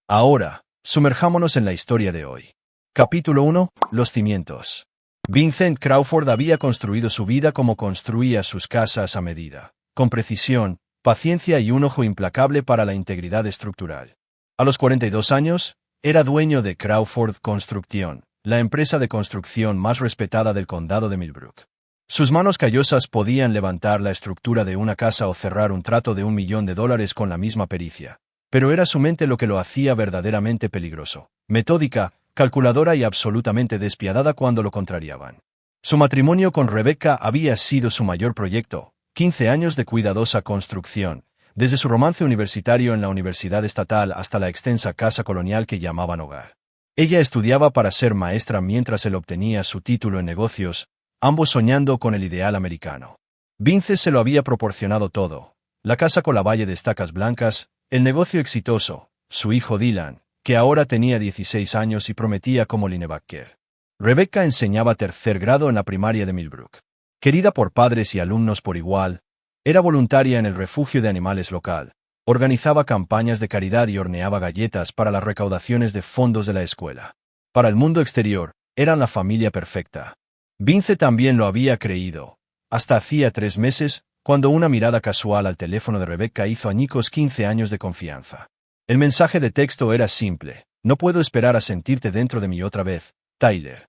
Ahora, sumerjámonos en la historia de hoy. Capítulo 1. Los cimientos. Vincent Crawford había construido su vida como construía sus casas a medida, con precisión, paciencia y un ojo implacable para la integridad estructural. A los 42 años, era dueño de Crawford Construction, la empresa de construcción más respetada del condado de Millbrook. Sus manos callosas podían levantar la estructura de una casa o cerrar un trato de $1 millón con la misma pericia. Pero era su mente lo que lo hacía verdaderamente peligroso, metódica, calculadora y absolutamente despiadada cuando lo contrariaban. Su matrimonio con Rebecca había sido su mayor proyecto, 15 años de cuidadosa construcción, desde su romance universitario en la Universidad Estatal hasta la extensa casa colonial que llamaban hogar. Ella estudiaba para ser maestra mientras él obtenía su título en negocios, ambos soñando con el ideal americano. Vince se lo había proporcionado todo: la casa con la valle de estacas blancas, el negocio exitoso, su hijo Dylan, que ahora tenía 16 años y prometía como linebacker. Rebecca enseñaba tercer grado en la primaria de Millbrook. Querida por padres y alumnos por igual, era voluntaria en el refugio de animales local, organizaba campañas de caridad y horneaba galletas para las recaudaciones de fondos de la escuela. Para el mundo exterior, eran la familia perfecta. Vince también lo había creído, hasta hacía 3 meses, cuando una mirada casual al teléfono de Rebecca hizo añicos 15 años de confianza. El mensaje de texto era simple: no puedo esperar a sentirte dentro de mí otra vez, Tyler.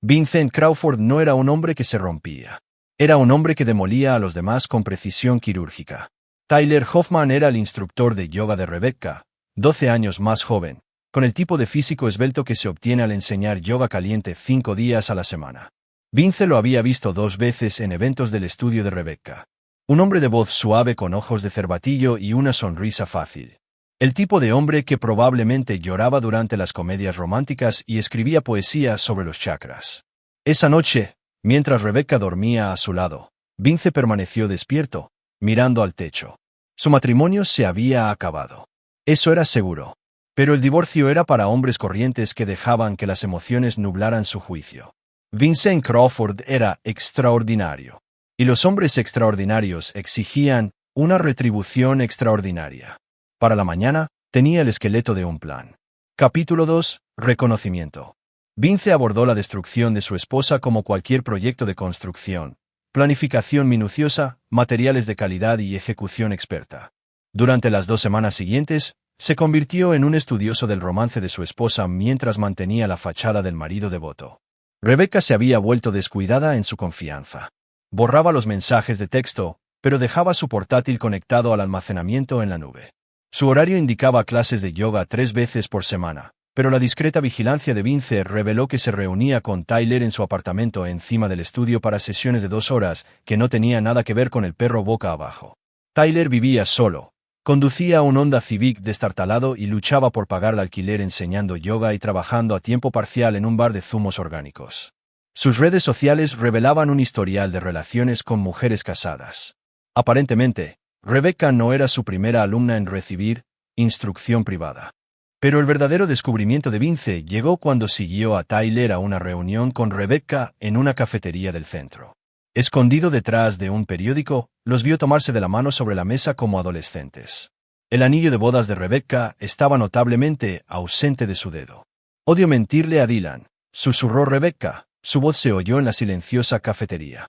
Vincent Crawford no era un hombre que se rompía. Era un hombre que demolía a los demás con precisión quirúrgica. Tyler Hoffman era el instructor de yoga de Rebecca, 12 años más joven, con el tipo de físico esbelto que se obtiene al enseñar yoga caliente 5 días a la semana. Vince lo había visto 2 veces en eventos del estudio de Rebecca. Un hombre de voz suave con ojos de cervatillo y una sonrisa fácil. El tipo de hombre que probablemente lloraba durante las comedias románticas y escribía poesía sobre los chakras. Esa noche, mientras Rebecca dormía a su lado, Vince permaneció despierto, mirando al techo. Su matrimonio se había acabado. Eso era seguro. Pero el divorcio era para hombres corrientes que dejaban que las emociones nublaran su juicio. Vincent Crawford era extraordinario. Y los hombres extraordinarios exigían una retribución extraordinaria. Para la mañana, tenía el esqueleto de un plan. Capítulo 2. Reconocimiento. Vince abordó la destrucción de su esposa como cualquier proyecto de construcción: planificación minuciosa, materiales de calidad y ejecución experta. Durante las 2 semanas siguientes, se convirtió en un estudioso del romance de su esposa mientras mantenía la fachada del marido devoto. Rebecca se había vuelto descuidada en su confianza. Borraba los mensajes de texto, pero dejaba su portátil conectado al almacenamiento en la nube. Su horario indicaba clases de yoga 3 veces por semana, pero la discreta vigilancia de Vince reveló que se reunía con Tyler en su apartamento encima del estudio para sesiones de 2 horas que no tenía nada que ver con el perro boca abajo. Tyler vivía solo, conducía un Honda Civic destartalado y luchaba por pagar el alquiler enseñando yoga y trabajando a tiempo parcial en un bar de zumos orgánicos. Sus redes sociales revelaban un historial de relaciones con mujeres casadas. Aparentemente, Rebecca no era su primera alumna en recibir instrucción privada. Pero el verdadero descubrimiento de Vince llegó cuando siguió a Tyler a una reunión con Rebecca en una cafetería del centro. Escondido detrás de un periódico, los vio tomarse de la mano sobre la mesa como adolescentes. El anillo de bodas de Rebecca estaba notablemente ausente de su dedo. «Odio mentirle a Dylan», susurró Rebecca. Su voz se oyó en la silenciosa cafetería.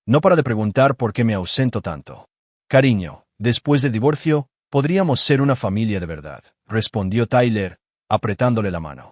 «No para de preguntar por qué me ausento tanto. Cariño, después del divorcio, podríamos ser una familia de verdad», respondió Tyler, apretándole la mano.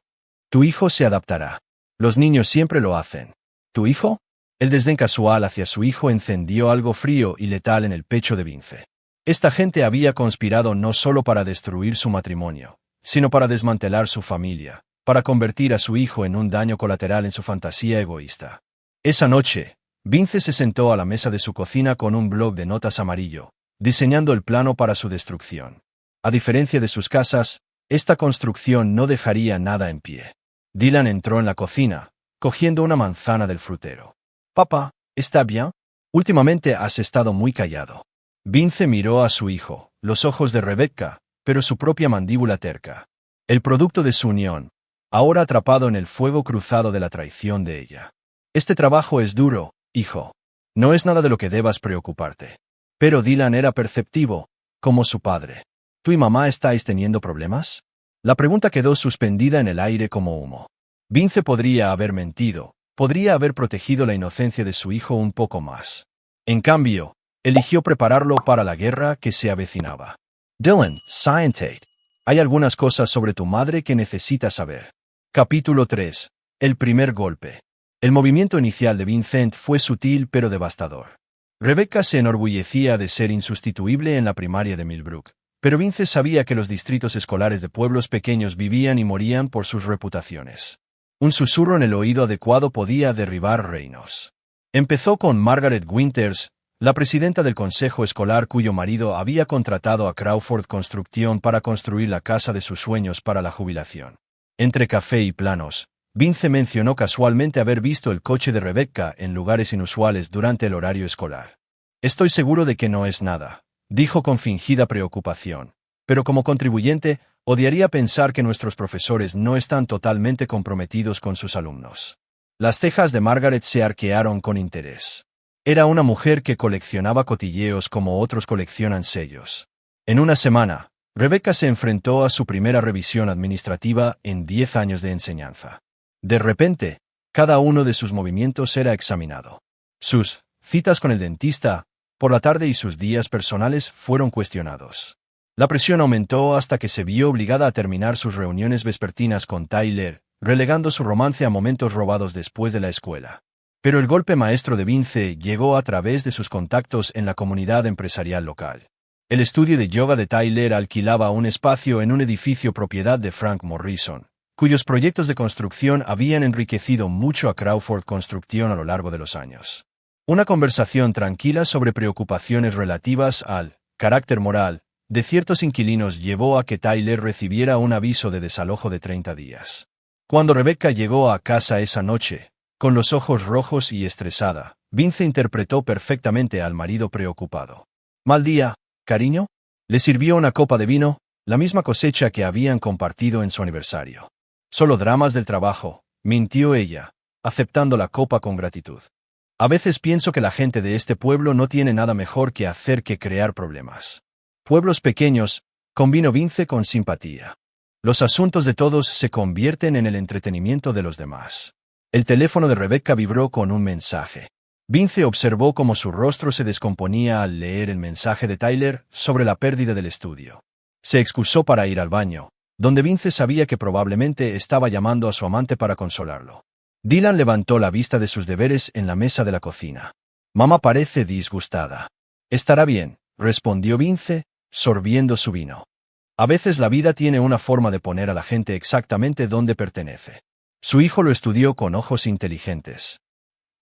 «Tu hijo se adaptará. Los niños siempre lo hacen». «¿Tu hijo?». El desdén casual hacia su hijo encendió algo frío y letal en el pecho de Vince. Esta gente había conspirado no solo para destruir su matrimonio, sino para desmantelar su familia, para convertir a su hijo en un daño colateral en su fantasía egoísta. Esa noche, Vince se sentó a la mesa de su cocina con un bloc de notas amarillo, diseñando el plano para su destrucción. A diferencia de sus casas, esta construcción no dejaría nada en pie. Dylan entró en la cocina, cogiendo una manzana del frutero. «Papá, ¿está bien? Últimamente has estado muy callado». Vince miró a su hijo, los ojos de Rebecca, pero su propia mandíbula terca. El producto de su unión, ahora atrapado en el fuego cruzado de la traición de ella. «Este trabajo es duro, hijo. No es nada de lo que debas preocuparte». Pero Dylan era perceptivo, como su padre. «¿Tú y mamá estáis teniendo problemas?». La pregunta quedó suspendida en el aire como humo. Vince podría haber mentido, podría haber protegido la inocencia de su hijo un poco más. En cambio, eligió prepararlo para la guerra que se avecinaba. Dylan, Scientate. Hay algunas cosas sobre tu madre que necesitas saber. Capítulo 3. El primer golpe. El movimiento inicial de Vincent fue sutil pero devastador. Rebecca se enorgullecía de ser insustituible en la primaria de Millbrook, pero Vince sabía que los distritos escolares de pueblos pequeños vivían y morían por sus reputaciones. Un susurro en el oído adecuado podía derribar reinos. Empezó con Margaret Winters, la presidenta del consejo escolar cuyo marido había contratado a Crawford Construction para construir la casa de sus sueños para la jubilación. Entre café y planos, Vince mencionó casualmente haber visto el coche de Rebecca en lugares inusuales durante el horario escolar. Estoy seguro de que no es nada, dijo con fingida preocupación, pero como contribuyente, odiaría pensar que nuestros profesores no están totalmente comprometidos con sus alumnos. Las cejas de Margaret se arquearon con interés. Era una mujer que coleccionaba cotilleos como otros coleccionan sellos. En una semana, Rebecca se enfrentó a su primera revisión administrativa en 10 años de enseñanza. De repente, cada uno de sus movimientos era examinado. Sus citas con el dentista, por la tarde y sus días personales fueron cuestionados. La presión aumentó hasta que se vio obligada a terminar sus reuniones vespertinas con Tyler, relegando su romance a momentos robados después de la escuela. Pero el golpe maestro de Vince llegó a través de sus contactos en la comunidad empresarial local. El estudio de yoga de Tyler alquilaba un espacio en un edificio propiedad de Frank Morrison, cuyos proyectos de construcción habían enriquecido mucho a Crawford Construction a lo largo de los años. Una conversación tranquila sobre preocupaciones relativas al carácter moral de ciertos inquilinos llevó a que Tyler recibiera un aviso de desalojo de 30 días. Cuando Rebecca llegó a casa esa noche, con los ojos rojos y estresada, Vince interpretó perfectamente al marido preocupado. «¿Mal día, cariño?» Le sirvió una copa de vino, la misma cosecha que habían compartido en su aniversario. «Solo dramas del trabajo», mintió ella, aceptando la copa con gratitud. «A veces pienso que la gente de este pueblo no tiene nada mejor que hacer que crear problemas». Pueblos pequeños, convino Vince con simpatía. Los asuntos de todos se convierten en el entretenimiento de los demás. El teléfono de Rebecca vibró con un mensaje. Vince observó cómo su rostro se descomponía al leer el mensaje de Tyler sobre la pérdida del estudio. Se excusó para ir al baño, donde Vince sabía que probablemente estaba llamando a su amante para consolarlo. Dylan levantó la vista de sus deberes en la mesa de la cocina. «Mamá parece disgustada». «Estará bien», respondió Vince, sorbiendo su vino. A veces la vida tiene una forma de poner a la gente exactamente donde pertenece. Su hijo lo estudió con ojos inteligentes.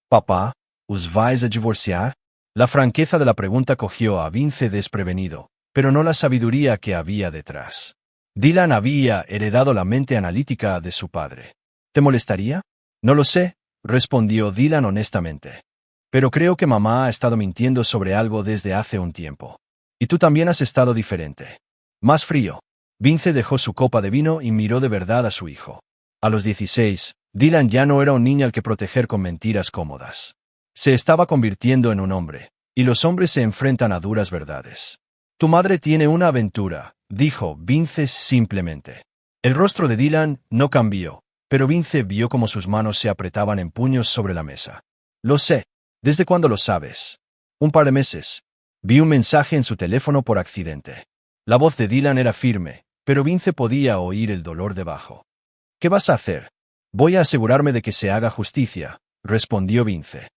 «Papá, ¿os vais a divorciar?» La franqueza de la pregunta cogió a Vince desprevenido, pero no la sabiduría que había detrás. Dylan había heredado la mente analítica de su padre. «¿Te molestaría?» «No lo sé», respondió Dylan honestamente. «Pero creo que mamá ha estado mintiendo sobre algo desde hace un tiempo. Y tú también has estado diferente. Más frío». Vince dejó su copa de vino y miró de verdad a su hijo. A los 16, Dylan ya no era un niño al que proteger con mentiras cómodas. Se estaba convirtiendo en un hombre, y los hombres se enfrentan a duras verdades. «Tu madre tiene una aventura», dijo Vince simplemente. El rostro de Dylan no cambió, pero Vince vio cómo sus manos se apretaban en puños sobre la mesa. «Lo sé. ¿Desde cuándo lo sabes?» «Un par de meses». Vi un mensaje en su teléfono por accidente. La voz de Dylan era firme, pero Vince podía oír el dolor debajo. «¿Qué vas a hacer?» «Voy a asegurarme de que se haga justicia», respondió Vince.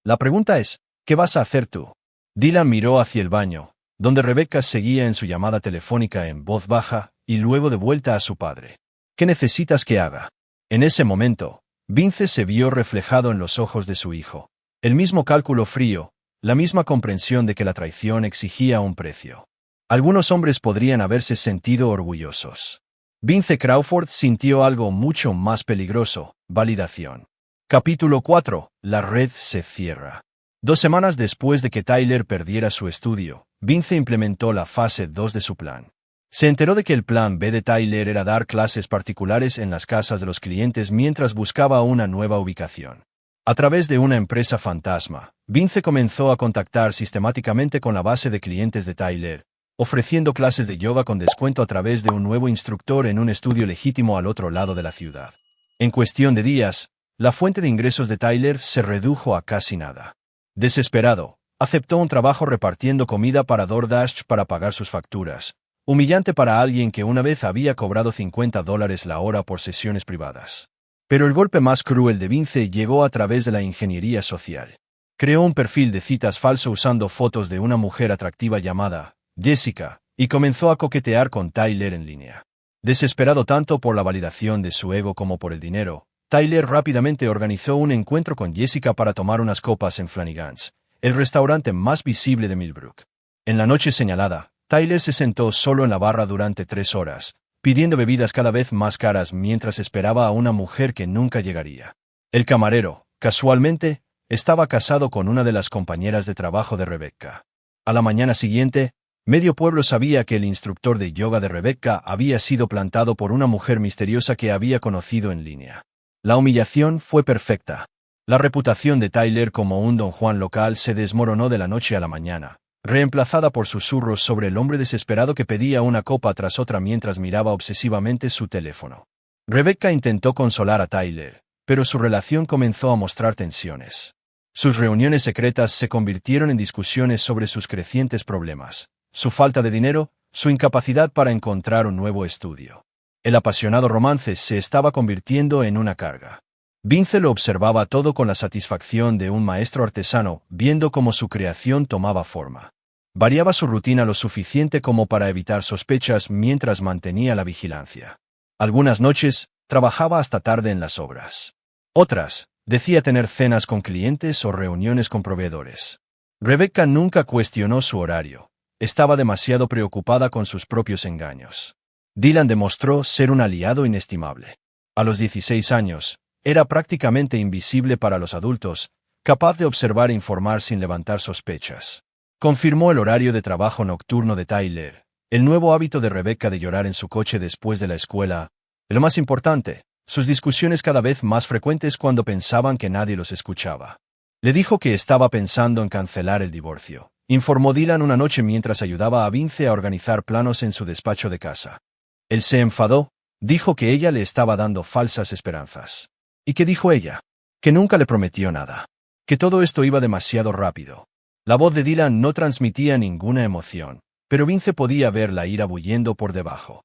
«La pregunta es, ¿qué vas a hacer tú?» Dylan miró hacia el baño, donde Rebecca seguía en su llamada telefónica en voz baja, y luego de vuelta a su padre. «¿Qué necesitas que haga?» En ese momento, Vince se vio reflejado en los ojos de su hijo. El mismo cálculo frío, la misma comprensión de que la traición exigía un precio. Algunos hombres podrían haberse sentido orgullosos. Vince Crawford sintió algo mucho más peligroso: validación. Capítulo 4. La red se cierra. 2 semanas después de que Tyler perdiera su estudio, Vince implementó la fase 2 de su plan. Se enteró de que el plan B de Tyler era dar clases particulares en las casas de los clientes mientras buscaba una nueva ubicación. A través de una empresa fantasma, Vince comenzó a contactar sistemáticamente con la base de clientes de Tyler, ofreciendo clases de yoga con descuento a través de un nuevo instructor en un estudio legítimo al otro lado de la ciudad. En cuestión de días, la fuente de ingresos de Tyler se redujo a casi nada. Desesperado, aceptó un trabajo repartiendo comida para DoorDash para pagar sus facturas, humillante para alguien que una vez había cobrado $50 la hora por sesiones privadas. Pero el golpe más cruel de Vince llegó a través de la ingeniería social. Creó un perfil de citas falso usando fotos de una mujer atractiva llamada Jessica, y comenzó a coquetear con Tyler en línea. Desesperado tanto por la validación de su ego como por el dinero, Tyler rápidamente organizó un encuentro con Jessica para tomar unas copas en Flanagan's, el restaurante más visible de Millbrook. En la noche señalada, Tyler se sentó solo en la barra durante 3 horas, pidiendo bebidas cada vez más caras mientras esperaba a una mujer que nunca llegaría. El camarero, casualmente, estaba casado con una de las compañeras de trabajo de Rebecca. A la mañana siguiente, medio pueblo sabía que el instructor de yoga de Rebecca había sido plantado por una mujer misteriosa que había conocido en línea. La humillación fue perfecta. La reputación de Tyler como un don Juan local se desmoronó de la noche a la mañana, reemplazada por susurros sobre el hombre desesperado que pedía una copa tras otra mientras miraba obsesivamente su teléfono. Rebecca intentó consolar a Tyler, pero su relación comenzó a mostrar tensiones. Sus reuniones secretas se convirtieron en discusiones sobre sus crecientes problemas, su falta de dinero, su incapacidad para encontrar un nuevo estudio. El apasionado romance se estaba convirtiendo en una carga. Vince lo observaba todo con la satisfacción de un maestro artesano, viendo cómo su creación tomaba forma. Variaba su rutina lo suficiente como para evitar sospechas mientras mantenía la vigilancia. Algunas noches, trabajaba hasta tarde en las obras. Otras, decía tener cenas con clientes o reuniones con proveedores. Rebecca nunca cuestionó su horario. Estaba demasiado preocupada con sus propios engaños. Dylan demostró ser un aliado inestimable. A los 16 años, era prácticamente invisible para los adultos, capaz de observar e informar sin levantar sospechas. Confirmó el horario de trabajo nocturno de Tyler, el nuevo hábito de Rebecca de llorar en su coche después de la escuela, y lo más importante, sus discusiones cada vez más frecuentes cuando pensaban que nadie los escuchaba. Le dijo que estaba pensando en cancelar el divorcio, informó Dylan una noche mientras ayudaba a Vince a organizar planos en su despacho de casa. Él se enfadó, dijo que ella le estaba dando falsas esperanzas. ¿Y qué dijo ella? Que nunca le prometió nada. Que todo esto iba demasiado rápido. La voz de Dylan no transmitía ninguna emoción, pero Vince podía ver la ira bulliendo por debajo.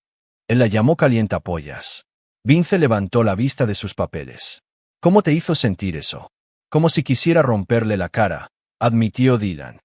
Él la llamó calientapollas. Vince levantó la vista de sus papeles. ¿Cómo te hizo sentir eso? Como si quisiera romperle la cara, admitió Dylan.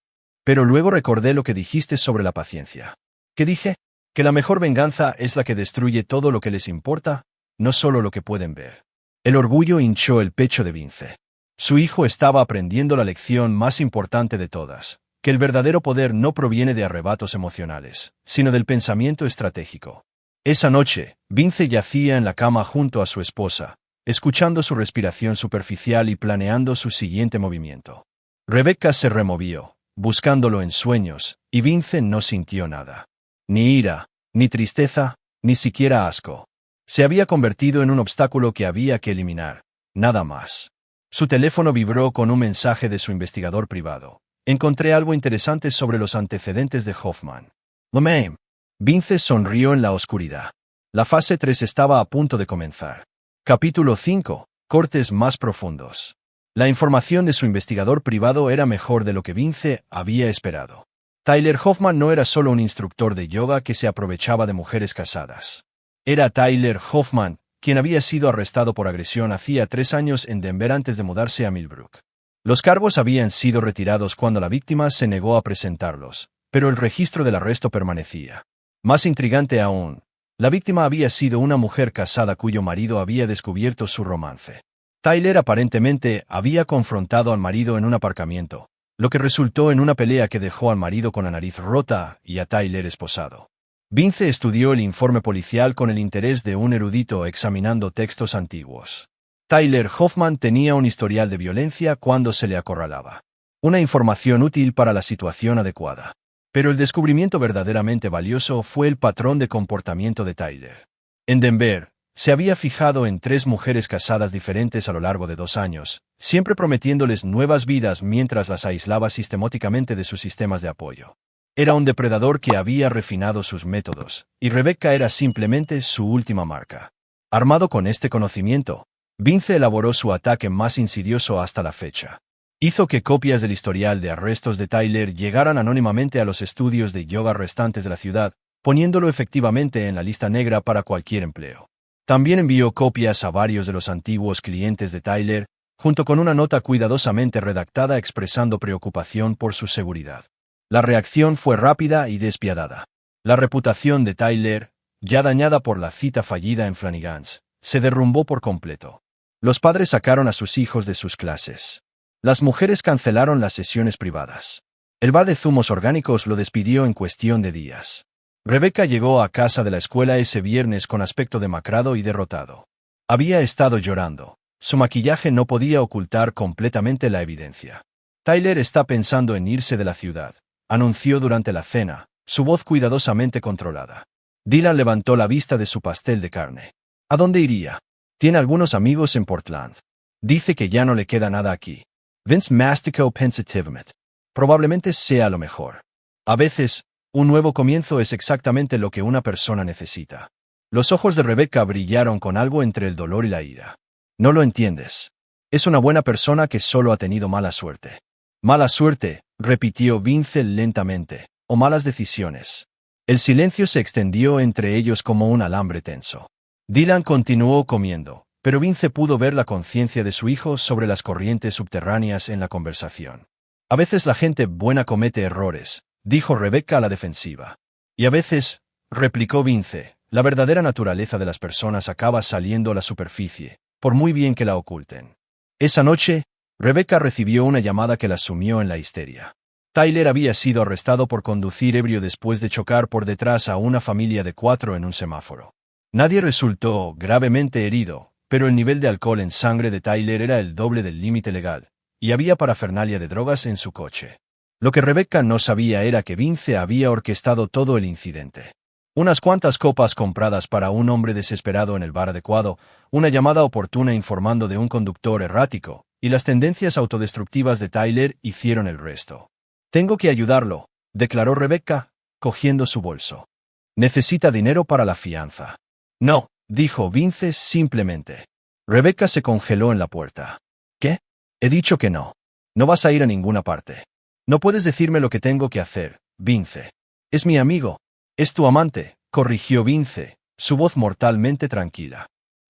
Pero luego recordé lo que dijiste sobre la paciencia. ¿Qué dije? Que la mejor venganza es la que destruye todo lo que les importa, no solo lo que pueden ver. El orgullo hinchó el pecho de Vince. Su hijo estaba aprendiendo la lección más importante de todas, que el verdadero poder no proviene de arrebatos emocionales, sino del pensamiento estratégico. Esa noche, Vince yacía en la cama junto a su esposa, escuchando su respiración superficial y planeando su siguiente movimiento. Rebecca se removió, buscándolo en sueños, y Vince no sintió nada. Ni ira, ni tristeza, ni siquiera asco. Se había convertido en un obstáculo que había que eliminar, nada más. Su teléfono vibró con un mensaje de su investigador privado. Encontré algo interesante sobre los antecedentes de Hoffman. Lemaine. Vince sonrió en la oscuridad. La fase 3 estaba a punto de comenzar. Capítulo 5. Cortes más profundos. La información de su investigador privado era mejor de lo que Vince había esperado. Tyler Hoffman no era solo un instructor de yoga que se aprovechaba de mujeres casadas. Era Tyler Hoffman, quien había sido arrestado por agresión hacía 3 años en Denver antes de mudarse a Millbrook. Los cargos habían sido retirados cuando la víctima se negó a presentarlos, pero el registro del arresto permanecía. Más intrigante aún, la víctima había sido una mujer casada cuyo marido había descubierto su romance. Tyler aparentemente había confrontado al marido en un aparcamiento, lo que resultó en una pelea que dejó al marido con la nariz rota y a Tyler esposado. Vince estudió el informe policial con el interés de un erudito examinando textos antiguos. Tyler Hoffman tenía un historial de violencia cuando se le acorralaba. Una información útil para la situación adecuada. Pero el descubrimiento verdaderamente valioso fue el patrón de comportamiento de Tyler. En Denver, se había fijado en 3 mujeres casadas diferentes a lo largo de 2 años, siempre prometiéndoles nuevas vidas mientras las aislaba sistemáticamente de sus sistemas de apoyo. Era un depredador que había refinado sus métodos, y Rebecca era simplemente su última marca. Armado con este conocimiento, Vince elaboró su ataque más insidioso hasta la fecha. Hizo que copias del historial de arrestos de Tyler llegaran anónimamente a los estudios de yoga restantes de la ciudad, poniéndolo efectivamente en la lista negra para cualquier empleo. También envió copias a varios de los antiguos clientes de Tyler, junto con una nota cuidadosamente redactada expresando preocupación por su seguridad. La reacción fue rápida y despiadada. La reputación de Tyler, ya dañada por la cita fallida en Flanigan's, se derrumbó por completo. Los padres sacaron a sus hijos de sus clases. Las mujeres cancelaron las sesiones privadas. El bar de zumos orgánicos lo despidió en cuestión de días. Rebecca llegó a casa de la escuela ese viernes con aspecto demacrado y derrotado. Había estado llorando. Su maquillaje no podía ocultar completamente la evidencia. Tyler está pensando en irse de la ciudad, anunció durante la cena, su voz cuidadosamente controlada. Dylan levantó la vista de su pastel de carne. ¿A dónde iría? Tiene algunos amigos en Portland. Dice que ya no le queda nada aquí. Vince masticó pensativamente. Probablemente sea lo mejor. A veces, un nuevo comienzo es exactamente lo que una persona necesita. Los ojos de Rebecca brillaron con algo entre el dolor y la ira. No lo entiendes. Es una buena persona que solo ha tenido mala suerte. Mala suerte, repitió Vince lentamente, o malas decisiones. El silencio se extendió entre ellos como un alambre tenso. Dylan continuó comiendo, pero Vince pudo ver la conciencia de su hijo sobre las corrientes subterráneas en la conversación. A veces la gente buena comete errores, dijo Rebecca a la defensiva. Y a veces, replicó Vince, la verdadera naturaleza de las personas acaba saliendo a la superficie, por muy bien que la oculten. Esa noche, Rebecca recibió una llamada que la sumió en la histeria. Tyler había sido arrestado por conducir ebrio después de chocar por detrás a una familia de 4 en un semáforo. Nadie resultó gravemente herido, pero el nivel de alcohol en sangre de Tyler era el doble del límite legal, y había parafernalia de drogas en su coche. Lo que Rebecca no sabía era que Vince había orquestado todo el incidente. Unas cuantas copas compradas para un hombre desesperado en el bar adecuado, una llamada oportuna informando de un conductor errático, y las tendencias autodestructivas de Tyler hicieron el resto. Tengo que ayudarlo, declaró Rebecca, cogiendo su bolso. Necesita dinero para la fianza. No, dijo Vince simplemente. Rebecca se congeló en la puerta. ¿Qué? He dicho que no. No vas a ir a ninguna parte. No puedes decirme lo que tengo que hacer, Vince. Es mi amigo. Es tu amante, corrigió Vince, su voz mortalmente tranquila.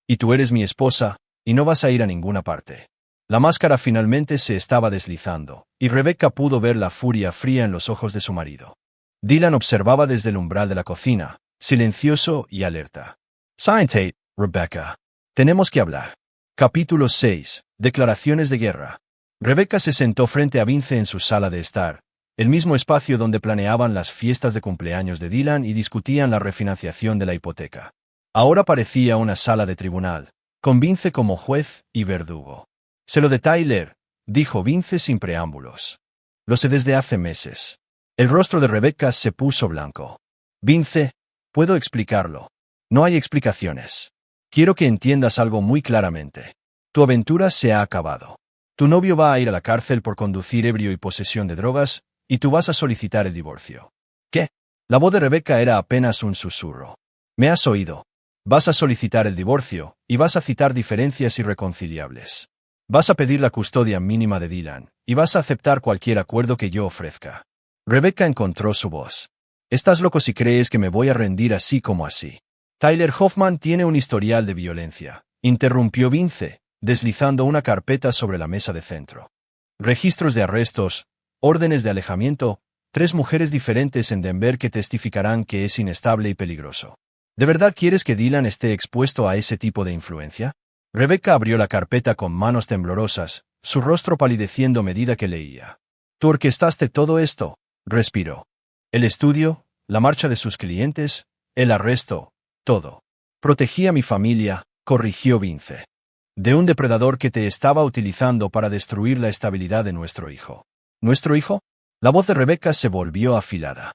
Y tú eres mi esposa, y no vas a ir a ninguna parte. La máscara finalmente se estaba deslizando, y Rebecca pudo ver la furia fría en los ojos de su marido. Dylan observaba desde el umbral de la cocina, silencioso y alerta. Siéntate, Rebecca. Tenemos que hablar. Capítulo 6. Declaraciones de guerra. Rebecca se sentó frente a Vince en su sala de estar, el mismo espacio donde planeaban las fiestas de cumpleaños de Dylan y discutían la refinanciación de la hipoteca. Ahora parecía una sala de tribunal, con Vince como juez y verdugo. «Sé lo de Tyler», dijo Vince sin preámbulos. «Lo sé desde hace meses». El rostro de Rebecca se puso blanco. «Vince, puedo explicarlo. No hay explicaciones. Quiero que entiendas algo muy claramente. Tu aventura se ha acabado. Tu novio va a ir a la cárcel por conducir ebrio y posesión de drogas, y tú vas a solicitar el divorcio». «¿Qué?». La voz de Rebecca era apenas un susurro. «Me has oído. Vas a solicitar el divorcio, y vas a citar diferencias irreconciliables. Vas a pedir la custodia mínima de Dylan, y vas a aceptar cualquier acuerdo que yo ofrezca». Rebecca encontró su voz. «Estás loco si crees que me voy a rendir así como así». «Tyler Hoffman tiene un historial de violencia», interrumpió Vince, deslizando una carpeta sobre la mesa de centro. «Registros de arrestos, órdenes de alejamiento, 3 mujeres diferentes en Denver que testificarán que es inestable y peligroso. ¿De verdad quieres que Dylan esté expuesto a ese tipo de influencia?» Rebecca abrió la carpeta con manos temblorosas, su rostro palideciendo a medida que leía. «Tú orquestaste todo esto», respiró. «El estudio, la marcha de sus clientes, el arresto, todo. Protegí a mi familia», corrigió Vince. «De un depredador que te estaba utilizando para destruir la estabilidad de nuestro hijo». «¿Nuestro hijo?». La voz de Rebecca se volvió afilada.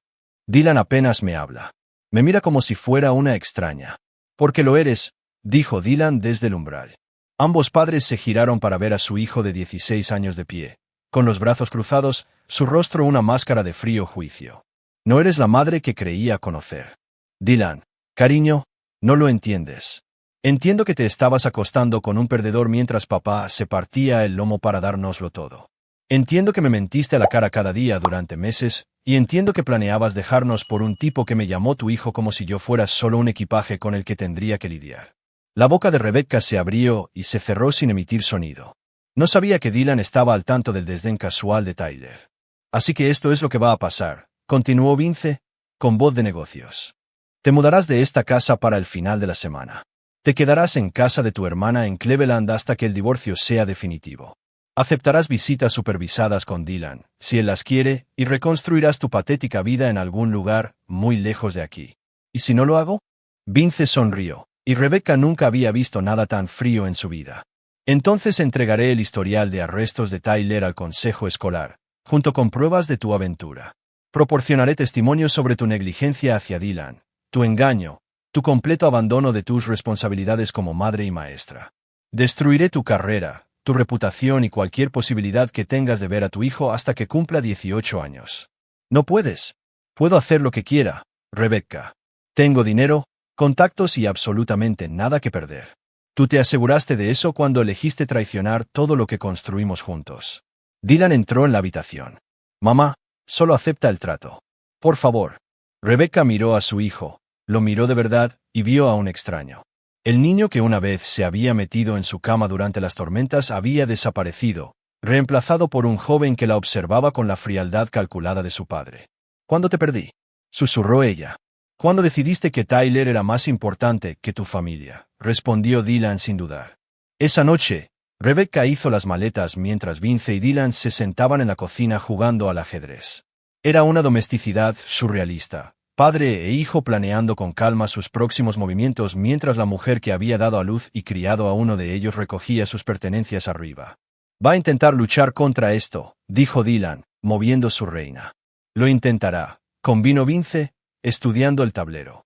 «Dylan apenas me habla. Me mira como si fuera una extraña». «Porque lo eres», dijo Dylan desde el umbral. Ambos padres se giraron para ver a su hijo de 16 años de pie, con los brazos cruzados, su rostro una máscara de frío juicio. No eres la madre que creía conocer. Dylan, cariño, no lo entiendes. Entiendo que te estabas acostando con un perdedor mientras papá se partía el lomo para dárnoslo todo. Entiendo que me mentiste a la cara cada día durante meses, y entiendo que planeabas dejarnos por un tipo que me llamó tu hijo como si yo fuera solo un equipaje con el que tendría que lidiar. La boca de Rebecca se abrió y se cerró sin emitir sonido. No sabía que Dylan estaba al tanto del desdén casual de Tyler. Así que esto es lo que va a pasar, continuó Vince, con voz de negocios. Te mudarás de esta casa para el final de la semana. Te quedarás en casa de tu hermana en Cleveland hasta que el divorcio sea definitivo. Aceptarás visitas supervisadas con Dylan, si él las quiere, y reconstruirás tu patética vida en algún lugar muy lejos de aquí. ¿Y si no lo hago? Vince sonrió, y Rebecca nunca había visto nada tan frío en su vida. Entonces entregaré el historial de arrestos de Tyler al consejo escolar, junto con pruebas de tu aventura. Proporcionaré testimonios sobre tu negligencia hacia Dylan, tu engaño, tu completo abandono de tus responsabilidades como madre y maestra. Destruiré tu carrera, tu reputación y cualquier posibilidad que tengas de ver a tu hijo hasta que cumpla 18 años. No puedes. Puedo hacer lo que quiera, Rebecca. Tengo dinero, contactos y absolutamente nada que perder. Tú te aseguraste de eso cuando elegiste traicionar todo lo que construimos juntos. Dylan entró en la habitación. Mamá, solo acepta el trato. Por favor. Rebecca miró a su hijo, lo miró de verdad y vio a un extraño. El niño que una vez se había metido en su cama durante las tormentas había desaparecido, reemplazado por un joven que la observaba con la frialdad calculada de su padre. ¿Cuándo te perdí? Susurró ella. ¿Cuándo decidiste que Tyler era más importante que tu familia? Respondió Dylan sin dudar. Esa noche, Rebecca hizo las maletas mientras Vince y Dylan se sentaban en la cocina jugando al ajedrez. Era una domesticidad surrealista. Padre e hijo planeando con calma sus próximos movimientos mientras la mujer que había dado a luz y criado a uno de ellos recogía sus pertenencias arriba. Va a intentar luchar contra esto, dijo Dylan, moviendo su reina. Lo intentará, convino Vince, estudiando el tablero.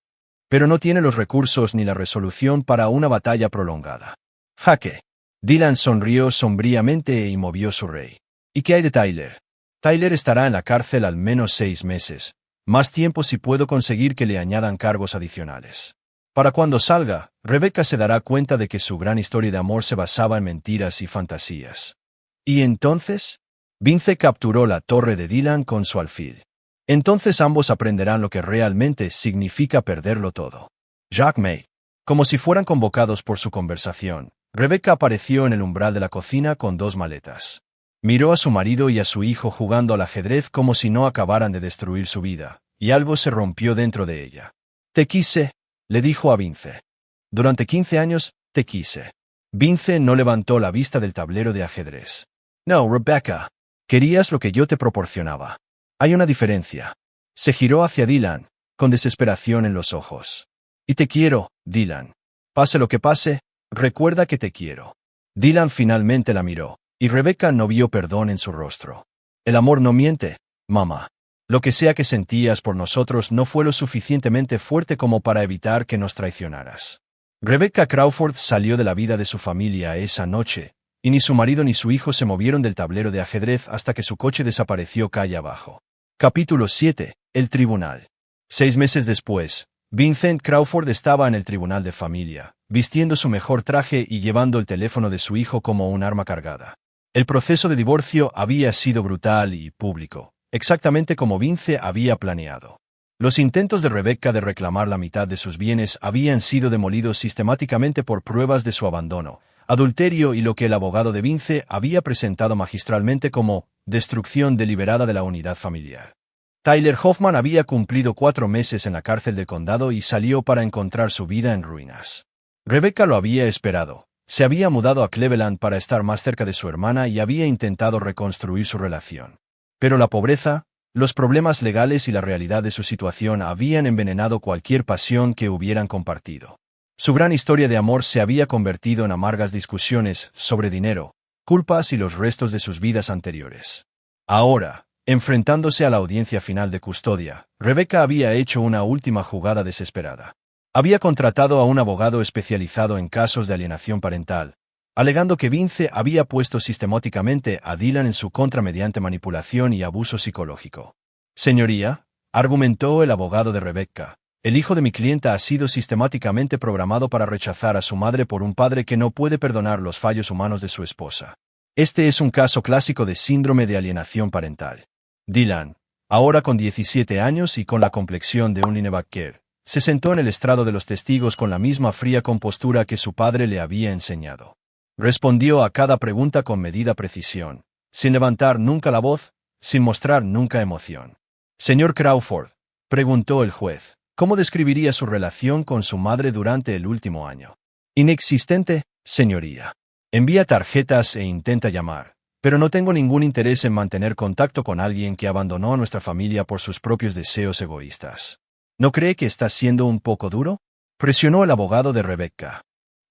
Pero no tiene los recursos ni la resolución para una batalla prolongada. Jaque. Dylan sonrió sombríamente y movió su rey. ¿Y qué hay de Tyler? Tyler estará en la cárcel al menos 6 meses. Más tiempo si puedo conseguir que le añadan cargos adicionales. Para cuando salga, Rebecca se dará cuenta de que su gran historia de amor se basaba en mentiras y fantasías. ¿Y entonces? Vince capturó la torre de Dylan con su alfil. Entonces ambos aprenderán lo que realmente significa perderlo todo. Jack May. Como si fueran convocados por su conversación, Rebecca apareció en el umbral de la cocina con 2 maletas. Miró a su marido y a su hijo jugando al ajedrez como si no acabaran de destruir su vida, y algo se rompió dentro de ella. Te quise, le dijo a Vince. Durante 15 años, te quise. Vince no levantó la vista del tablero de ajedrez. No, Rebecca. Querías lo que yo te proporcionaba. Hay una diferencia. Se giró hacia Dylan, con desesperación en los ojos. Y te quiero, Dylan. Pase lo que pase, recuerda que te quiero. Dylan finalmente la miró. Y Rebecca no vio perdón en su rostro. El amor no miente, mamá. Lo que sea que sentías por nosotros no fue lo suficientemente fuerte como para evitar que nos traicionaras. Rebecca Crawford salió de la vida de su familia esa noche, y ni su marido ni su hijo se movieron del tablero de ajedrez hasta que su coche desapareció calle abajo. Capítulo 7. El tribunal. 6 meses después, Vincent Crawford estaba en el tribunal de familia, vistiendo su mejor traje y llevando el teléfono de su hijo como un arma cargada. El proceso de divorcio había sido brutal y público, exactamente como Vince había planeado. Los intentos de Rebecca de reclamar la mitad de sus bienes habían sido demolidos sistemáticamente por pruebas de su abandono, adulterio y lo que el abogado de Vince había presentado magistralmente como destrucción deliberada de la unidad familiar. Tyler Hoffman había cumplido 4 meses en la cárcel del condado y salió para encontrar su vida en ruinas. Rebecca lo había esperado. Se había mudado a Cleveland para estar más cerca de su hermana y había intentado reconstruir su relación. Pero la pobreza, los problemas legales y la realidad de su situación habían envenenado cualquier pasión que hubieran compartido. Su gran historia de amor se había convertido en amargas discusiones sobre dinero, culpas y los restos de sus vidas anteriores. Ahora, enfrentándose a la audiencia final de custodia, Rebecca había hecho una última jugada desesperada. Había contratado a un abogado especializado en casos de alienación parental, alegando que Vince había puesto sistemáticamente a Dylan en su contra mediante manipulación y abuso psicológico. Señoría, argumentó el abogado de Rebecca. El hijo de mi clienta ha sido sistemáticamente programado para rechazar a su madre por un padre que no puede perdonar los fallos humanos de su esposa. Este es un caso clásico de síndrome de alienación parental. Dylan, ahora con 17 años y con la complexión de un linebacker, se sentó en el estrado de los testigos con la misma fría compostura que su padre le había enseñado. Respondió a cada pregunta con medida precisión, sin levantar nunca la voz, sin mostrar nunca emoción. Señor Crawford, preguntó el juez, ¿cómo describiría su relación con su madre durante el último año? Inexistente, señoría. Envía tarjetas e intenta llamar, pero no tengo ningún interés en mantener contacto con alguien que abandonó a nuestra familia por sus propios deseos egoístas. ¿No cree que está siendo un poco duro? Presionó el abogado de Rebecca.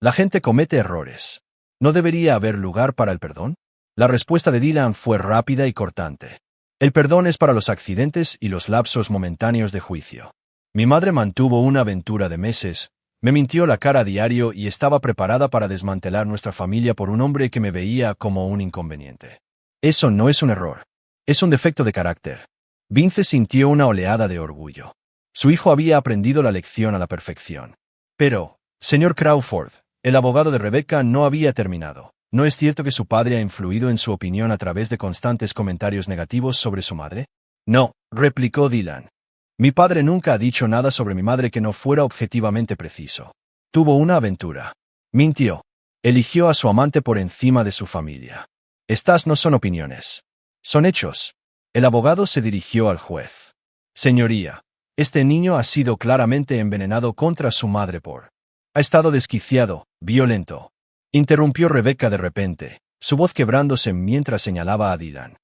La gente comete errores. ¿No debería haber lugar para el perdón? La respuesta de Dylan fue rápida y cortante. El perdón es para los accidentes y los lapsos momentáneos de juicio. Mi madre mantuvo una aventura de meses, me mintió la cara a diario y estaba preparada para desmantelar nuestra familia por un hombre que me veía como un inconveniente. Eso no es un error. Es un defecto de carácter. Vince sintió una oleada de orgullo. Su hijo había aprendido la lección a la perfección. Pero, señor Crawford, el abogado de Rebecca no había terminado. ¿No es cierto que su padre ha influido en su opinión a través de constantes comentarios negativos sobre su madre? No, replicó Dylan. Mi padre nunca ha dicho nada sobre mi madre que no fuera objetivamente preciso. Tuvo una aventura. Mintió. Eligió a su amante por encima de su familia. Estas no son opiniones. Son hechos. El abogado se dirigió al juez. Señoría, este niño ha sido claramente envenenado contra su madre por... Ha estado desquiciado, violento. Interrumpió Rebecca de repente, su voz quebrándose mientras señalaba a Dylan.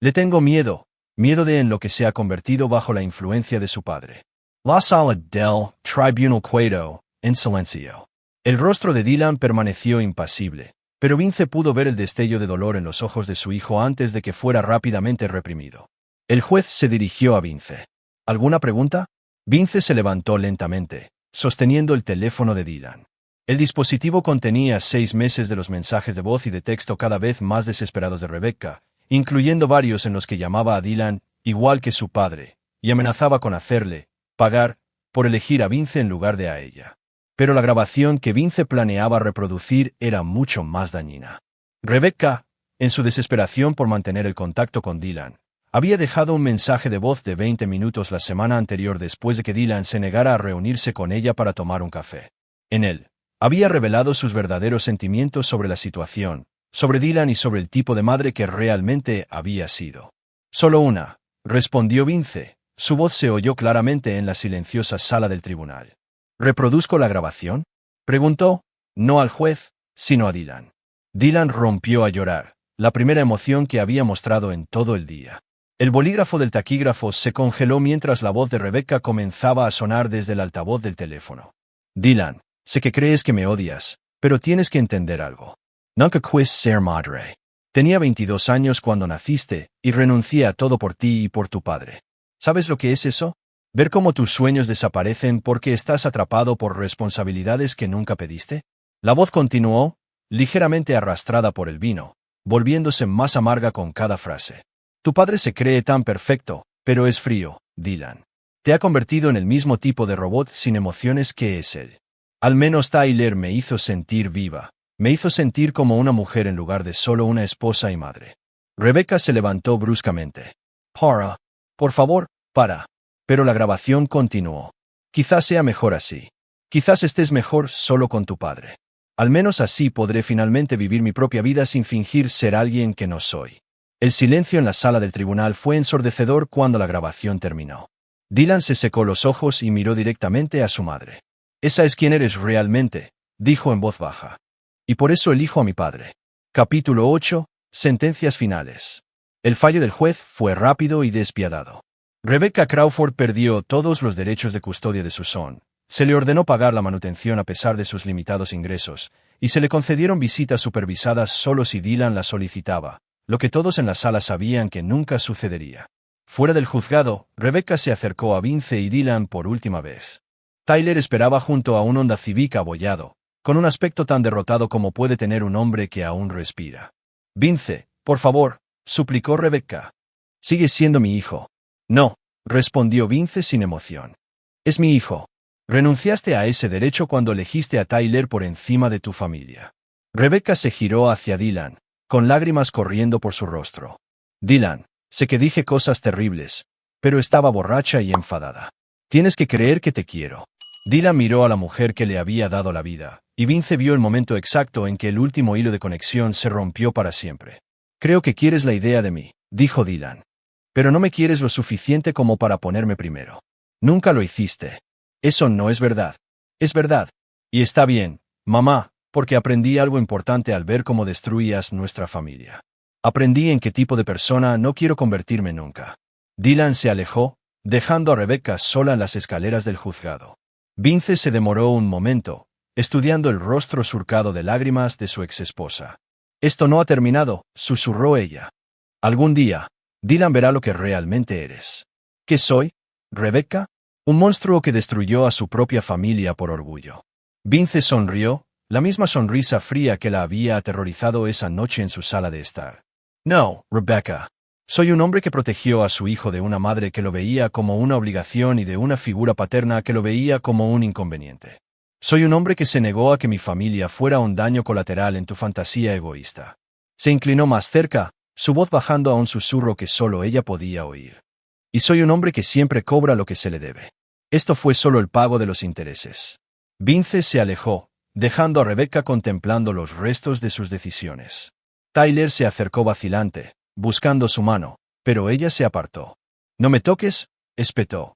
Le tengo miedo de en lo que se ha convertido bajo la influencia de su padre. La sala del tribunal quedó en silencio. El rostro de Dylan permaneció impasible, pero Vince pudo ver el destello de dolor en los ojos de su hijo antes de que fuera rápidamente reprimido. El juez se dirigió a Vince. ¿Alguna pregunta? Vince se levantó lentamente, sosteniendo el teléfono de Dylan. El dispositivo contenía 6 meses de los mensajes de voz y de texto cada vez más desesperados de Rebecca, incluyendo varios en los que llamaba a Dylan, igual que su padre, y amenazaba con hacerle pagar por elegir a Vince en lugar de a ella. Pero la grabación que Vince planeaba reproducir era mucho más dañina. Rebecca, en su desesperación por mantener el contacto con Dylan, había dejado un mensaje de voz de 20 minutos la semana anterior después de que Dylan se negara a reunirse con ella para tomar un café. En él, había revelado sus verdaderos sentimientos sobre la situación, sobre Dylan y sobre el tipo de madre que realmente había sido. Solo una, respondió Vince. Su voz se oyó claramente en la silenciosa sala del tribunal. ¿Reproduzco la grabación?, preguntó, no al juez, sino a Dylan. Dylan rompió a llorar, la primera emoción que había mostrado en todo el día. El bolígrafo del taquígrafo se congeló mientras la voz de Rebecca comenzaba a sonar desde el altavoz del teléfono. Dylan, sé que crees que me odias, pero tienes que entender algo. Nunca quise ser madre. Tenía 22 años cuando naciste, y renuncié a todo por ti y por tu padre. ¿Sabes lo que es eso? ¿Ver cómo tus sueños desaparecen porque estás atrapado por responsabilidades que nunca pediste? La voz continuó, ligeramente arrastrada por el vino, volviéndose más amarga con cada frase. Tu padre se cree tan perfecto, pero es frío, Dylan. Te ha convertido en el mismo tipo de robot sin emociones que es él. Al menos Tyler me hizo sentir viva. Me hizo sentir como una mujer en lugar de solo una esposa y madre. Rebecca se levantó bruscamente. Por favor, para. Pero la grabación continuó. Quizás sea mejor así. Quizás estés mejor solo con tu padre. Al menos así podré finalmente vivir mi propia vida sin fingir ser alguien que no soy. El silencio en la sala del tribunal fue ensordecedor cuando la grabación terminó. Dylan se secó los ojos y miró directamente a su madre. Esa es quien eres realmente, dijo en voz baja. Y por eso elijo a mi padre. Capítulo 8. Sentencias finales. El fallo del juez fue rápido y despiadado. Rebecca Crawford perdió todos los derechos de custodia de su son. Se le ordenó pagar la manutención a pesar de sus limitados ingresos, y se le concedieron visitas supervisadas solo si Dylan las solicitaba, lo que todos en la sala sabían que nunca sucedería. Fuera del juzgado, Rebecca se acercó a Vince y Dylan por última vez. Tyler esperaba junto a un Honda Civic abollado, con un aspecto tan derrotado como puede tener un hombre que aún respira. Vince, por favor, suplicó Rebecca. Sigues siendo mi hijo. No, respondió Vince sin emoción. Es mi hijo. Renunciaste a ese derecho cuando elegiste a Tyler por encima de tu familia. Rebecca se giró hacia Dylan, con lágrimas corriendo por su rostro. Dylan, sé que dije cosas terribles, pero estaba borracha y enfadada. Tienes que creer que te quiero. Dylan miró a la mujer que le había dado la vida, y Vince vio el momento exacto en que el último hilo de conexión se rompió para siempre. Creo que quieres la idea de mí, dijo Dylan. Pero no me quieres lo suficiente como para ponerme primero. Nunca lo hiciste. Eso no es verdad. Es verdad. Y está bien, mamá, porque aprendí algo importante al ver cómo destruías nuestra familia. Aprendí en qué tipo de persona no quiero convertirme nunca. Dylan se alejó, dejando a Rebecca sola en las escaleras del juzgado. Vince se demoró un momento, estudiando el rostro surcado de lágrimas de su exesposa. Esto no ha terminado, susurró ella. Algún día, Dylan verá lo que realmente eres. ¿Qué soy? ¿Rebecca? Un monstruo que destruyó a su propia familia por orgullo. Vince sonrió, la misma sonrisa fría que la había aterrorizado esa noche en su sala de estar. No, Rebecca. Soy un hombre que protegió a su hijo de una madre que lo veía como una obligación y de una figura paterna que lo veía como un inconveniente. Soy un hombre que se negó a que mi familia fuera un daño colateral en tu fantasía egoísta. Se inclinó más cerca, su voz bajando a un susurro que solo ella podía oír. Y soy un hombre que siempre cobra lo que se le debe. Esto fue solo el pago de los intereses. Vince se alejó, dejando a Rebecca contemplando los restos de sus decisiones. Tyler se acercó vacilante, buscando su mano, pero ella se apartó. «No me toques», espetó.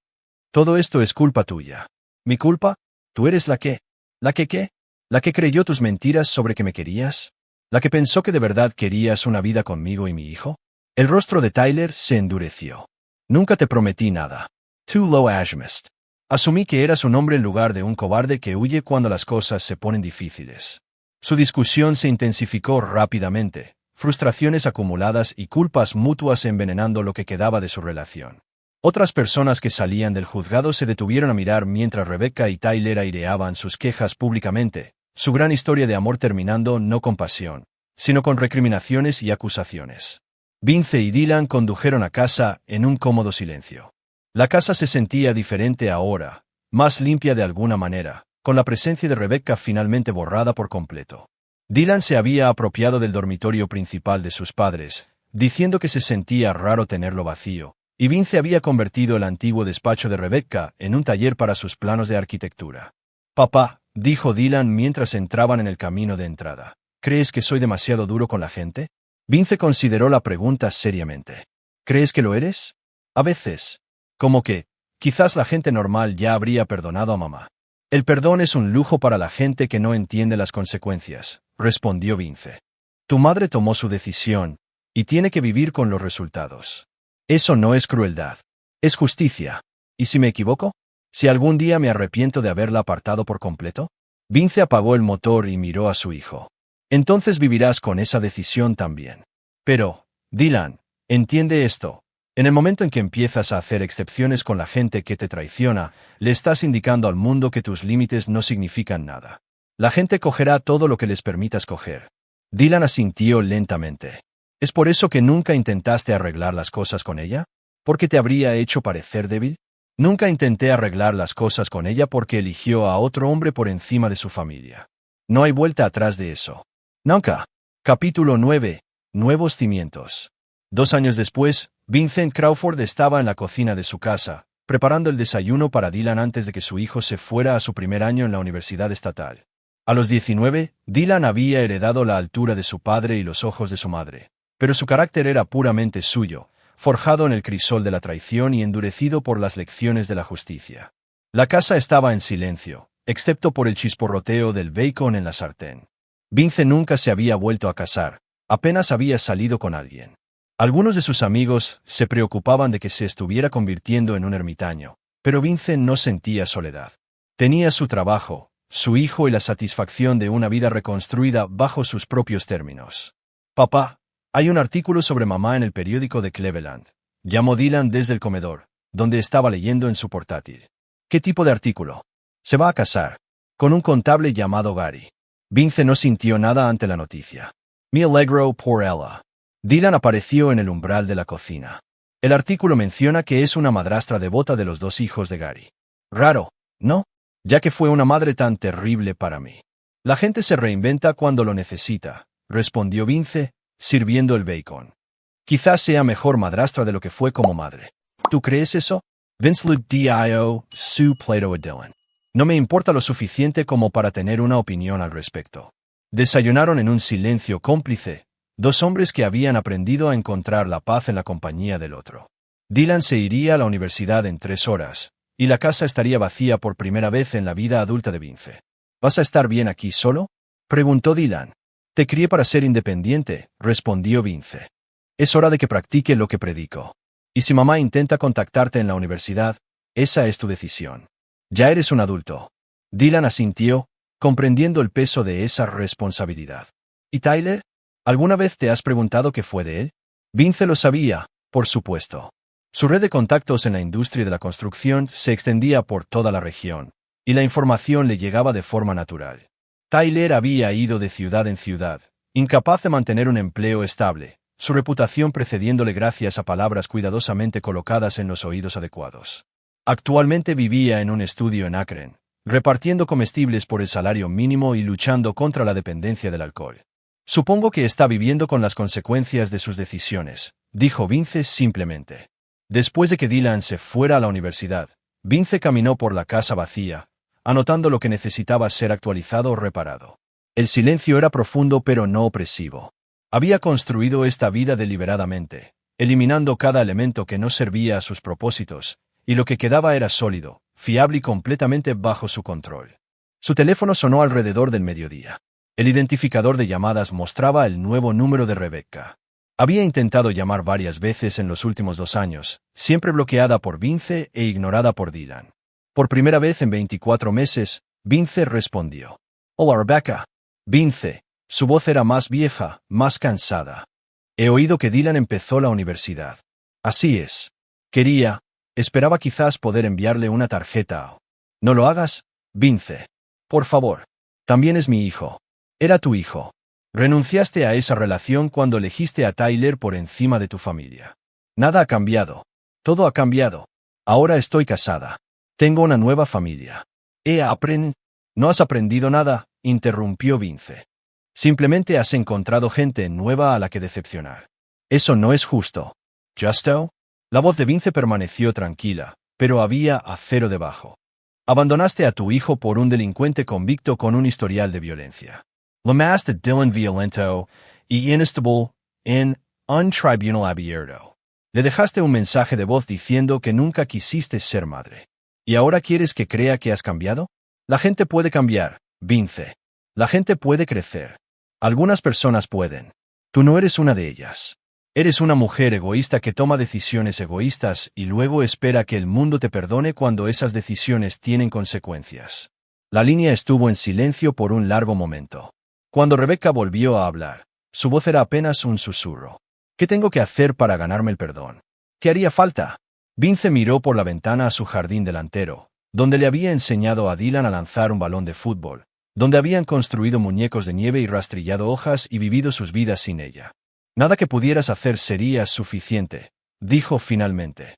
«Todo esto es culpa tuya». «¿Mi culpa? ¿Tú eres la que? ¿La que qué? ¿La que creyó tus mentiras sobre que me querías? ¿La que pensó que de verdad querías una vida conmigo y mi hijo?» El rostro de Tyler se endureció. «Nunca te prometí nada. Tú lo asumiste. Asumí que eras un hombre en lugar de un cobarde que huye cuando las cosas se ponen difíciles». Su discusión se intensificó rápidamente, frustraciones acumuladas y culpas mutuas envenenando lo que quedaba de su relación. Otras personas que salían del juzgado se detuvieron a mirar mientras Rebecca y Tyler aireaban sus quejas públicamente, su gran historia de amor terminando no con pasión, sino con recriminaciones y acusaciones. Vince y Dylan condujeron a casa en un cómodo silencio. La casa se sentía diferente ahora, más limpia de alguna manera, con la presencia de Rebecca finalmente borrada por completo. Dylan se había apropiado del dormitorio principal de sus padres, diciendo que se sentía raro tenerlo vacío, y Vince había convertido el antiguo despacho de Rebecca en un taller para sus planos de arquitectura. «Papá», dijo Dylan mientras entraban en el camino de entrada, «¿crees que soy demasiado duro con la gente?» Vince consideró la pregunta seriamente. «¿Crees que lo eres?» «A veces. Como que, quizás la gente normal ya habría perdonado a mamá». «El perdón es un lujo para la gente que no entiende las consecuencias», respondió Vince. «Tu madre tomó su decisión, y tiene que vivir con los resultados. Eso no es crueldad. Es justicia. ¿Y si me equivoco? ¿Si algún día me arrepiento de haberla apartado por completo?» Vince apagó el motor y miró a su hijo. «Entonces vivirás con esa decisión también. Pero, Dylan, entiende esto. En el momento en que empiezas a hacer excepciones con la gente que te traiciona, le estás indicando al mundo que tus límites no significan nada. La gente cogerá todo lo que les permitas coger». Dylan asintió lentamente. «¿Es por eso que nunca intentaste arreglar las cosas con ella? ¿Porque te habría hecho parecer débil?» «Nunca intenté arreglar las cosas con ella porque eligió a otro hombre por encima de su familia. No hay vuelta atrás de eso. Nunca». Capítulo 9. Nuevos cimientos. 2 años después, Vincent Crawford estaba en la cocina de su casa, preparando el desayuno para Dylan antes de que su hijo se fuera a su primer año en la universidad estatal. A los 19, Dylan había heredado la altura de su padre y los ojos de su madre, pero su carácter era puramente suyo, forjado en el crisol de la traición y endurecido por las lecciones de la justicia. La casa estaba en silencio, excepto por el chisporroteo del bacon en la sartén. Vince nunca se había vuelto a casar, apenas había salido con alguien. Algunos de sus amigos se preocupaban de que se estuviera convirtiendo en un ermitaño, pero Vince no sentía soledad. Tenía su trabajo, su hijo y la satisfacción de una vida reconstruida bajo sus propios términos. «Papá, hay un artículo sobre mamá en el periódico de Cleveland», llamó Dylan desde el comedor, donde estaba leyendo en su portátil. «¿Qué tipo de artículo?» «Se va a casar. Con un contable llamado Gary». Vince no sintió nada ante la noticia. «Me alegro por ella». Dylan apareció en el umbral de la cocina. El artículo menciona que es una madrastra devota de los dos hijos de Gary. Raro, ¿no? Ya que fue una madre tan terrible para mí. La gente se reinventa cuando lo necesita, respondió Vince, sirviendo el bacon. Quizás sea mejor madrastra de lo que fue como madre. ¿Tú crees eso? Vince Luke Dio, Sue Plato a Dylan. No me importa lo suficiente como para tener una opinión al respecto. Desayunaron en un silencio cómplice, dos hombres que habían aprendido a encontrar la paz en la compañía del otro. Dylan se iría a la universidad en 3 horas, y la casa estaría vacía por primera vez en la vida adulta de Vince. ¿Vas a estar bien aquí solo?, preguntó Dylan. Te crié para ser independiente, respondió Vince. Es hora de que practique lo que predico. Y si mamá intenta contactarte en la universidad, esa es tu decisión. Ya eres un adulto. Dylan asintió, comprendiendo el peso de esa responsabilidad. ¿Y Tyler? ¿Alguna vez te has preguntado qué fue de él? Vince lo sabía, por supuesto. Su red de contactos en la industria de la construcción se extendía por toda la región, y la información le llegaba de forma natural. Tyler había ido de ciudad en ciudad, incapaz de mantener un empleo estable, su reputación precediéndole gracias a palabras cuidadosamente colocadas en los oídos adecuados. Actualmente vivía en un estudio en Akron, repartiendo comestibles por el salario mínimo y luchando contra la dependencia del alcohol. Supongo que está viviendo con las consecuencias de sus decisiones, dijo Vince simplemente. Después de que Dylan se fuera a la universidad, Vince caminó por la casa vacía, anotando lo que necesitaba ser actualizado o reparado. El silencio era profundo pero no opresivo. Había construido esta vida deliberadamente, eliminando cada elemento que no servía a sus propósitos, y lo que quedaba era sólido, fiable y completamente bajo su control. Su teléfono sonó alrededor del mediodía. El identificador de llamadas mostraba el nuevo número de Rebecca. Había intentado llamar varias veces en los últimos 2 años, siempre bloqueada por Vince e ignorada por Dylan. Por primera vez en 24 meses, Vince respondió. Hola Rebecca. Vince. Su voz era más vieja, más cansada. He oído que Dylan empezó la universidad. Así es. Esperaba quizás poder enviarle una tarjeta. No lo hagas, Vince. Por favor. También es mi hijo. Era tu hijo. Renunciaste a esa relación cuando elegiste a Tyler por encima de tu familia. Nada ha cambiado. Todo ha cambiado. Ahora estoy casada. Tengo una nueva familia. No has aprendido nada, interrumpió Vince. Simplemente has encontrado gente nueva a la que decepcionar. Eso no es justo. ¿Justo? La voz de Vince permaneció tranquila, pero había acero debajo. Abandonaste a tu hijo por un delincuente convicto con un historial de violencia. Llamaste a Dylan violento y inestable en un tribunal abierto. Le dejaste un mensaje de voz diciendo que nunca quisiste ser madre. ¿Y ahora quieres que crea que has cambiado? La gente puede cambiar, Vince. La gente puede crecer. Algunas personas pueden. Tú no eres una de ellas. Eres una mujer egoísta que toma decisiones egoístas y luego espera que el mundo te perdone cuando esas decisiones tienen consecuencias. La línea estuvo en silencio por un largo momento. Cuando Rebecca volvió a hablar, su voz era apenas un susurro. ¿Qué tengo que hacer para ganarme el perdón? ¿Qué haría falta? Vince miró por la ventana a su jardín delantero, donde le había enseñado a Dylan a lanzar un balón de fútbol, donde habían construido muñecos de nieve y rastrillado hojas y vivido sus vidas sin ella. Nada que pudieras hacer sería suficiente, dijo finalmente.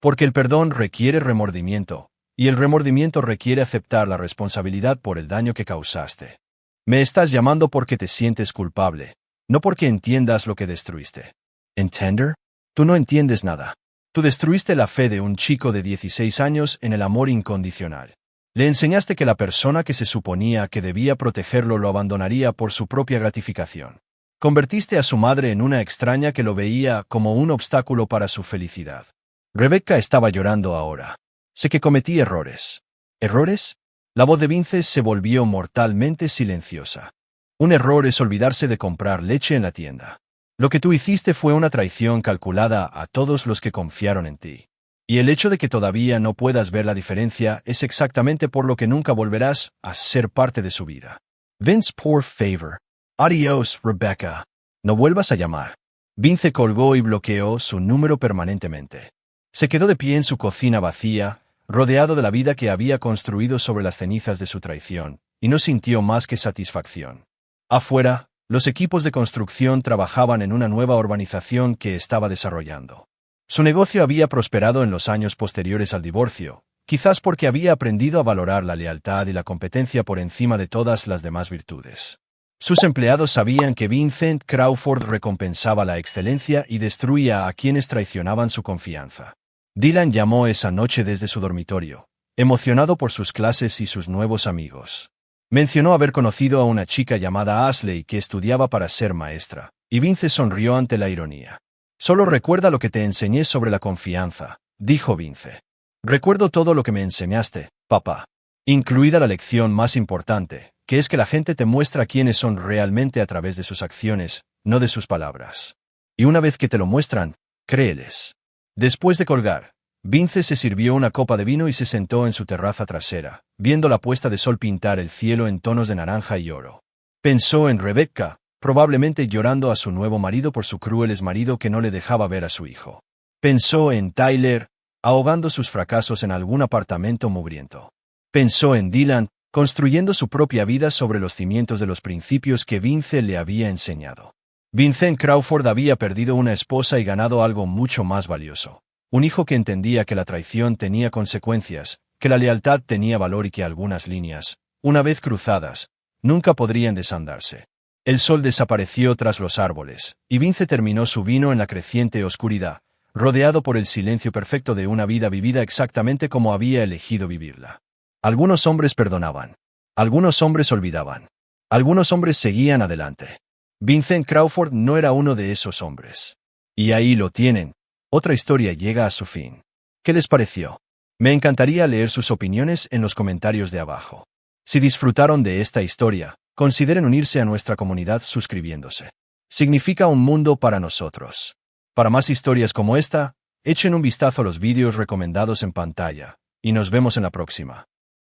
Porque el perdón requiere remordimiento, y el remordimiento requiere aceptar la responsabilidad por el daño que causaste. Me estás llamando porque te sientes culpable, no porque entiendas lo que destruiste. ¿Entender? Tú no entiendes nada. Tú destruiste la fe de un chico de 16 años en el amor incondicional. Le enseñaste que la persona que se suponía que debía protegerlo lo abandonaría por su propia gratificación. Convertiste a su madre en una extraña que lo veía como un obstáculo para su felicidad. Rebecca estaba llorando ahora. Sé que cometí errores. ¿Errores? La voz de Vince se volvió mortalmente silenciosa. Un error es olvidarse de comprar leche en la tienda. Lo que tú hiciste fue una traición calculada a todos los que confiaron en ti. Y el hecho de que todavía no puedas ver la diferencia es exactamente por lo que nunca volverás a ser parte de su vida. Vince, por favor. Adiós, Rebecca. No vuelvas a llamar. Vince colgó y bloqueó su número permanentemente. Se quedó de pie en su cocina vacía, rodeado de la vida que había construido sobre las cenizas de su traición, y no sintió más que satisfacción. Afuera, los equipos de construcción trabajaban en una nueva urbanización que estaba desarrollando. Su negocio había prosperado en los años posteriores al divorcio, quizás porque había aprendido a valorar la lealtad y la competencia por encima de todas las demás virtudes. Sus empleados sabían que Vincent Crawford recompensaba la excelencia y destruía a quienes traicionaban su confianza. Dylan llamó esa noche desde su dormitorio, emocionado por sus clases y sus nuevos amigos. Mencionó haber conocido a una chica llamada Ashley que estudiaba para ser maestra, y Vince sonrió ante la ironía. «Solo recuerda lo que te enseñé sobre la confianza», dijo Vince. «Recuerdo todo lo que me enseñaste, papá. Incluida la lección más importante, que es que la gente te muestra quiénes son realmente a través de sus acciones, no de sus palabras. Y una vez que te lo muestran, créeles». Después de colgar, Vince se sirvió una copa de vino y se sentó en su terraza trasera, viendo la puesta de sol pintar el cielo en tonos de naranja y oro. Pensó en Rebecca, probablemente llorando a su nuevo marido por su cruel exmarido que no le dejaba ver a su hijo. Pensó en Tyler, ahogando sus fracasos en algún apartamento mugriento. Pensó en Dylan, construyendo su propia vida sobre los cimientos de los principios que Vince le había enseñado. Vincent Crawford había perdido una esposa y ganado algo mucho más valioso. Un hijo que entendía que la traición tenía consecuencias, que la lealtad tenía valor y que algunas líneas, una vez cruzadas, nunca podrían desandarse. El sol desapareció tras los árboles, y Vince terminó su vino en la creciente oscuridad, rodeado por el silencio perfecto de una vida vivida exactamente como había elegido vivirla. Algunos hombres perdonaban. Algunos hombres olvidaban. Algunos hombres seguían adelante. Vincent Crawford no era uno de esos hombres. Y ahí lo tienen. Otra historia llega a su fin. ¿Qué les pareció? Me encantaría leer sus opiniones en los comentarios de abajo. Si disfrutaron de esta historia, consideren unirse a nuestra comunidad suscribiéndose. Significa un mundo para nosotros. Para más historias como esta, echen un vistazo a los vídeos recomendados en pantalla, y nos vemos en la próxima.